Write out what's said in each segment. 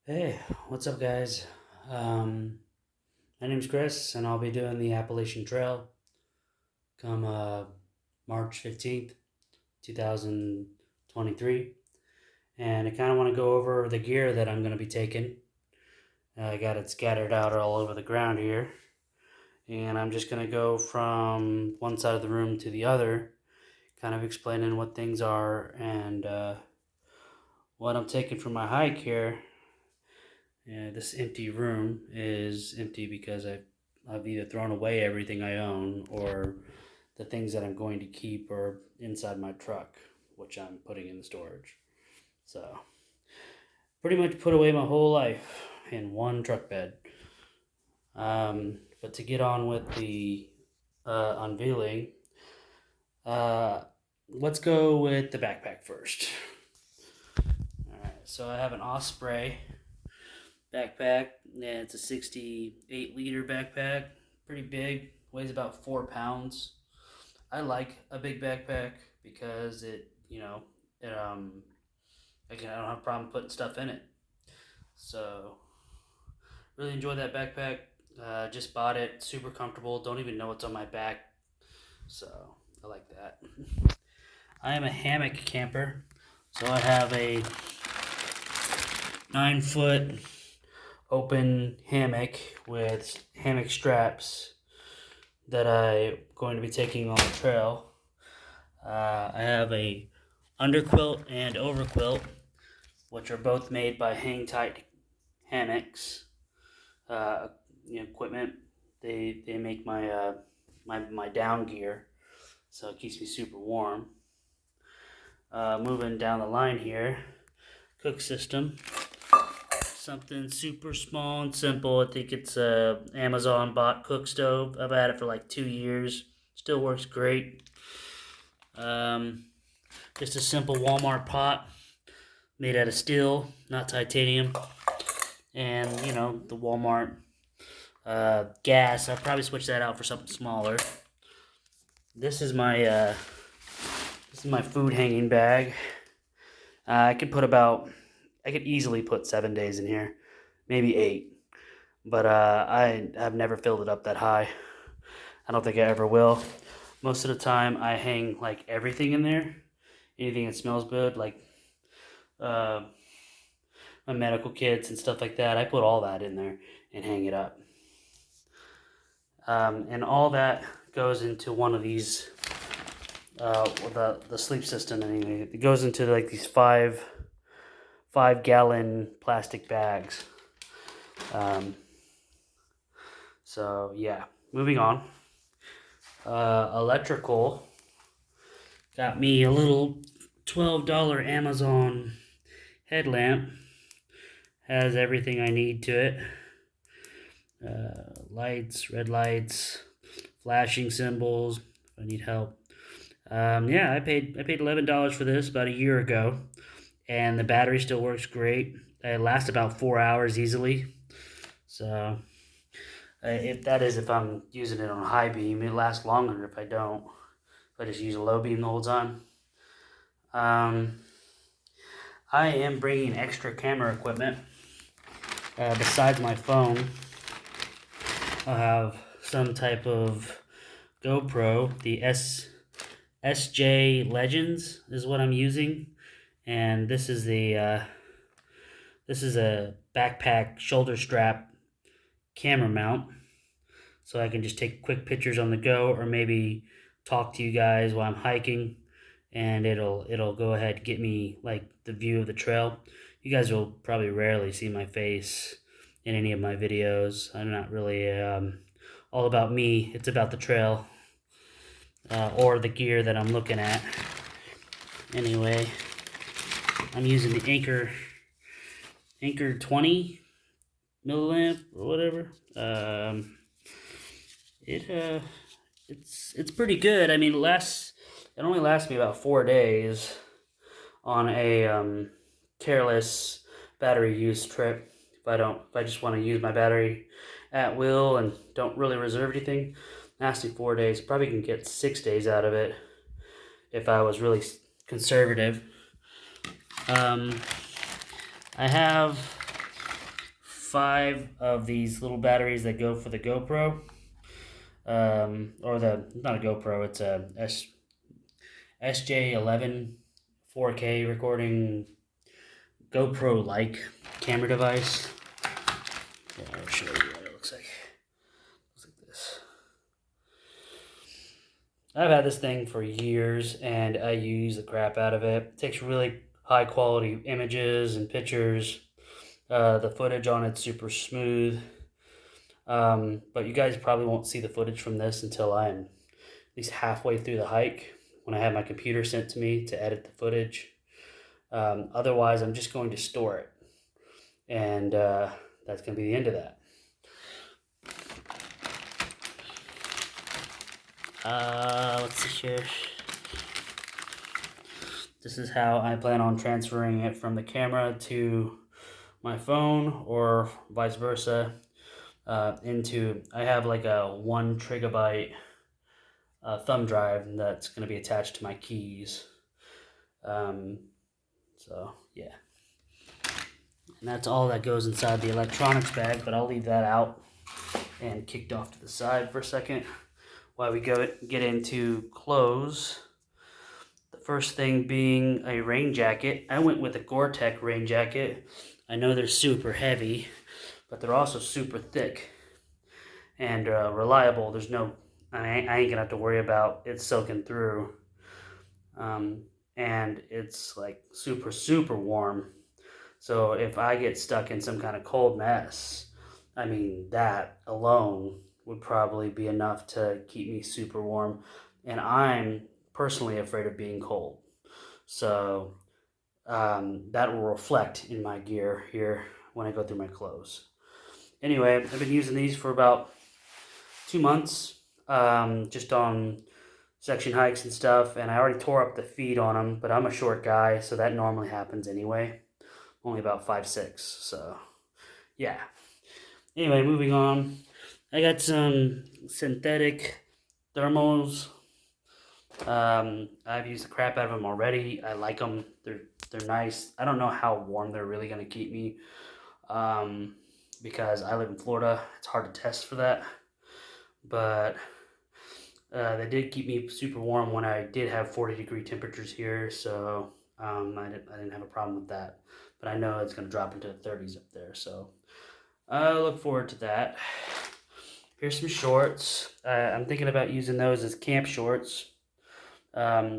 Hey, what's up, guys? Um, my name's Chris, and I'll be doing the Appalachian Trail come March 15th, 2023. And I kind of want to go over the gear that I'm going to be taking. I got it scattered out all over the ground here. And I'm just going to go from one side of the room to the other, kind of explaining what things are and what I'm taking for my hike here. This empty room is empty because I've either thrown away everything I own or the things that I'm going to keep are inside my truck, which I'm putting in the storage. So, pretty much put away my whole life in one truck bed. But to get on with the unveiling, uh, let's go with the backpack first. Alright, so I have an Osprey backpack. Yeah, it's a 68-liter backpack. Pretty big, weighs about 4 pounds. I like a big backpack because I don't have a problem putting stuff in it. So, really enjoy that backpack. Just bought it, super comfortable. Don't even know what's on my back. So, I like that. I am a hammock camper. So, I have a 9 foot open hammock with hammock straps that I'm going to be taking on the trail. I have a underquilt and overquilt, which are both made by Hang Tight Hammocks. Uh, Equipment. They make my down gear, so it keeps me super warm. Moving down the line here, cook system. Something super small and simple. I think it's a Amazon bought cook stove. I've had it for like 2 years. Still works great. Um, just a simple Walmart pot made out of steel, not titanium. And the Walmart gas. I'll probably switch that out for something smaller. This is my food hanging bag. I could put I could easily put 7 days in here, maybe 8. But I have never filled it up that high. I don't think I ever will. Most of the time, I hang like everything in there. Anything that smells good, like uh, my medical kits and stuff like that. I put all that in there and hang it up. And all that goes into one of these, the sleep system anyway. It goes into like these 5 gallon plastic bags. Um, so yeah, moving on. Electrical got me a little $12 Amazon headlamp. Has everything I need to it. Lights, red lights, flashing symbols. If I need help. Yeah, I paid $11 for this about a year ago, and the battery still works great. It lasts about 4 hours easily. So if I'm using it on high beam, it lasts longer if I don't. If I just use a low beam the whole time. Um, I am bringing extra camera equipment. Besides my phone, I have some type of GoPro. The SJ Legends is what I'm using, and this is a backpack shoulder strap camera mount, so I can just take quick pictures on the go, or maybe talk to you guys while I'm hiking, and it'll go ahead and get me like the view of the trail. You guys will probably rarely see my face in any of my videos. I'm not really all about me. It's about the trail or the gear that I'm looking at. Anyway, I'm using the Anker 20 milliamp or whatever. It it's pretty good. I mean, it only lasts me about 4 days on a careless battery use trip. If I just want to use my battery at will and don't really reserve anything, lasts me 4 days. Probably can get 6 days out of it if I was really conservative. Um, I have 5 of these little batteries that go for the GoPro. Or not a GoPro, it's a SJ11 4K recording GoPro-like camera device. Yeah, I'll show you what it looks like. It looks like this. I've had this thing for years, and I use the crap out of it. It takes really high quality images and pictures. The footage on it's super smooth. But you guys probably won't see the footage from this until I'm at least halfway through the hike, when I have my computer sent to me to edit the footage. Otherwise, I'm just going to store it. And that's going to be the end of that. Let's see here. This is how I plan on transferring it from the camera to my phone, or vice versa. I have like a 1 gigabyte thumb drive that's going to be attached to my keys. So yeah, and that's all that goes inside the electronics bag, but I'll leave that out and kicked off to the side for a second while we get into clothes. The first thing being a rain jacket. I went with a Gore-Tex rain jacket. I know they're super heavy, but they're also super thick and reliable. There's no, I ain't gonna have to worry about it soaking through. And it's like super, super warm. So if I get stuck in some kind of cold mess, I mean, that alone would probably be enough to keep me super warm. And I'm personally afraid of being cold. So that will reflect in my gear here when I go through my clothes. Anyway, I've been using these for about 2 months, just on section hikes and stuff, and I already tore up the feet on them, but I'm a short guy, so that normally happens anyway. Only about 5'6", so yeah. Anyway, moving on. I got some synthetic thermals. I've used the crap out of them already. I like them. They're nice. I don't know how warm they're really going to keep me, because I live in Florida. It's hard to test for that, but they did keep me super warm when I did have 40-degree temperatures here, so I didn't have a problem with that. But I know it's going to drop into the 30s up there, so I look forward to that. Here's some shorts. I'm thinking about using those as camp shorts,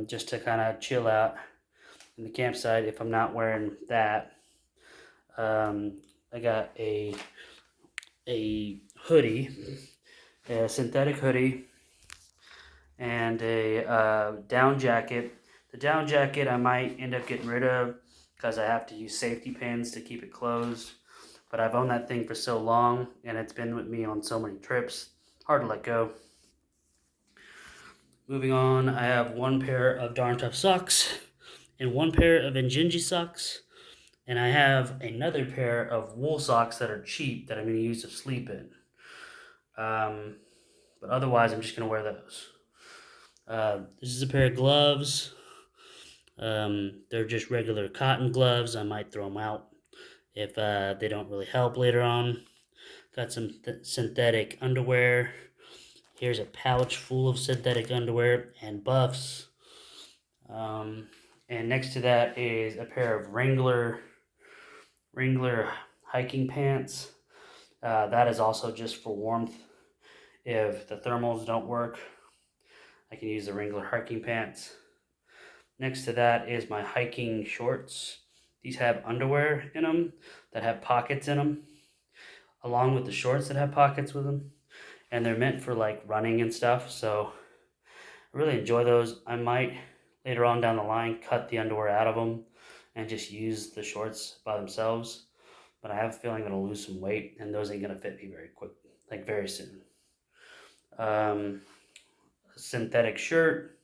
just to kind of chill out in the campsite if I'm not wearing that. I got a hoodie, a synthetic hoodie, and a down jacket. The down jacket I might end up getting rid of because I have to use safety pins to keep it closed. But I've owned that thing for so long, and it's been with me on so many trips. Hard to let go. Moving on, I have 1 pair of Darn Tough socks and 1 pair of Injinji socks. And I have another pair of wool socks that are cheap that I'm going to use to sleep in. But otherwise, I'm just going to wear those. This is a pair of gloves. They're just regular cotton gloves. I might throw them out if they don't really help later on. Got some synthetic underwear. Here's a pouch full of synthetic underwear and buffs. And next to that is a pair of Wrangler hiking pants. That is also just for warmth. If the thermals don't work, I can use the Wrangler hiking pants. Next to that is my hiking shorts. These have underwear in them that have pockets in them, along with the shorts that have pockets with them. And they're meant for like running and stuff, so I really enjoy those. I might later on down the line cut the underwear out of them and just use the shorts by themselves. But I have a feeling I'm going to lose some weight, and those ain't going to fit me very quick, like very soon. Synthetic shirt,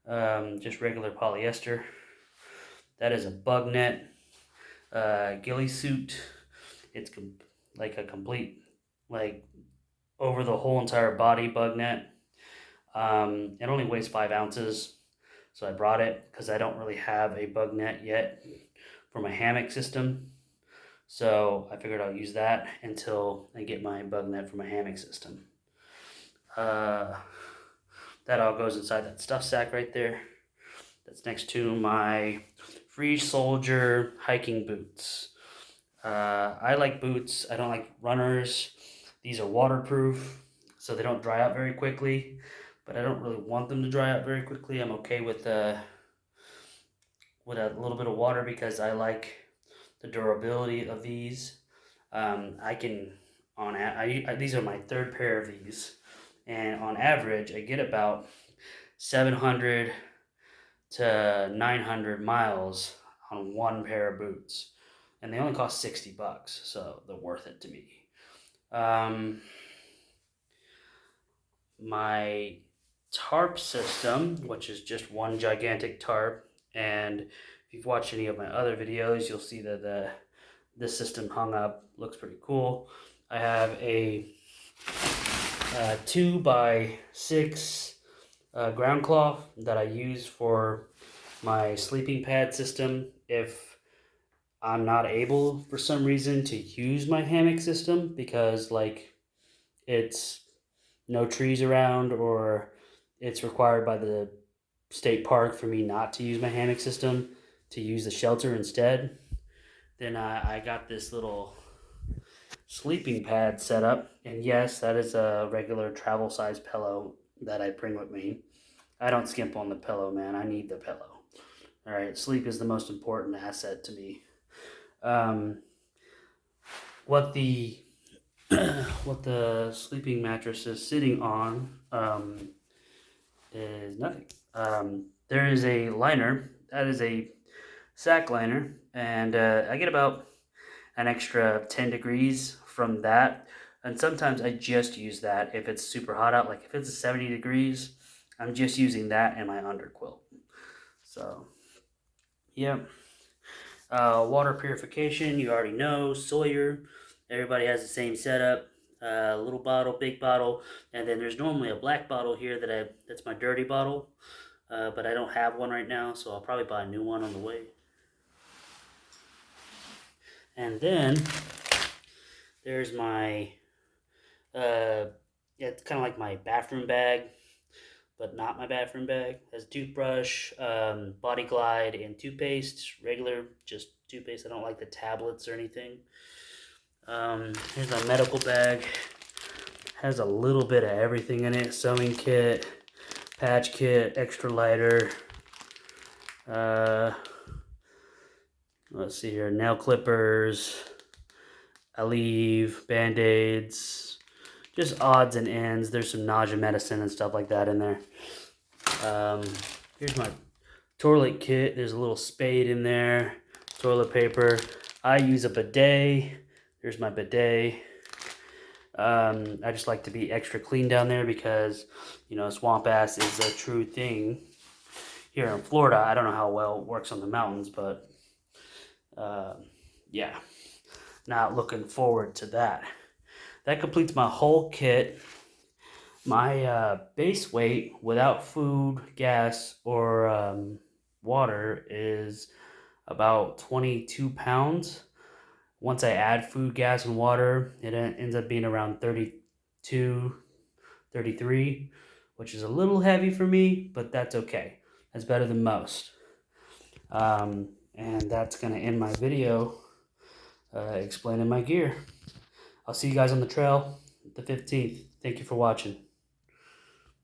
just regular polyester. That is a bug net ghillie suit. It's like a complete, like over the whole entire body bug net. It only weighs 5 ounces, so I brought it because I don't really have a bug net yet for my hammock system. So I figured I'll use that until I get my bug net for my hammock system. That all goes inside that stuff sack right there. That's next to my Free Soldier hiking boots. I like boots. I don't like runners. These are waterproof, so they don't dry out very quickly. But I don't really want them to dry out very quickly. I'm okay with a little bit of water because I like the durability of these. I can these are my third pair of these, and on average I get about 700 to 900 miles on one pair of boots, and they only cost $60, so they're worth it to me. My tarp system, which is just one gigantic tarp, and if you've watched any of my other videos, you'll see that this system hung up looks pretty cool. I have a 2x6 ground cloth that I use for my sleeping pad system if I'm not able for some reason to use my hammock system because like it's no trees around or it's required by the state park for me not to use my hammock system, to use the shelter instead. Then I got this little sleeping pad set up, and yes, that is a regular travel size pillow that I bring with me. I don't skimp on the pillow, man. I need the pillow. All right, sleep is the most important asset to me. What the what the sleeping mattress is sitting on is nothing. There is a liner. That is a sack liner, and I get about an extra 10 degrees from that. And sometimes I just use that if it's super hot out. Like if it's 70 degrees, I'm just using that and my underquilt. So, yeah. Water purification, you already know. Sawyer, everybody has the same setup. Little bottle, big bottle, and then there's normally a black bottle here that's my dirty bottle, but I don't have one right now, so I'll probably buy a new one on the way. And then there's my it's kind of like my bathroom bag, but not my bathroom bag. It has toothbrush, Body Glide, and toothpaste. Regular, just toothpaste. I don't like the tablets or anything. Here's my medical bag. Has a little bit of everything in it. Sewing kit, patch kit, extra lighter. Let's see here. Nail clippers, Aleve, Band-Aids. Just odds and ends. There's some nausea medicine and stuff like that in there. Here's my toilet kit. There's a little spade in there. Toilet paper. I use a bidet. There's my bidet. I just like to be extra clean down there because, you know, swamp ass is a true thing here in Florida. I don't know how well it works on the mountains, but yeah, not looking forward to that. That completes my whole kit. My base weight without food, gas, or water is about 22 pounds. Once I add food, gas, and water, it ends up being around 32, 33, which is a little heavy for me, but that's okay. That's better than most. And that's going to end my video explaining my gear. I'll see you guys on the trail the 15th. Thank you for watching.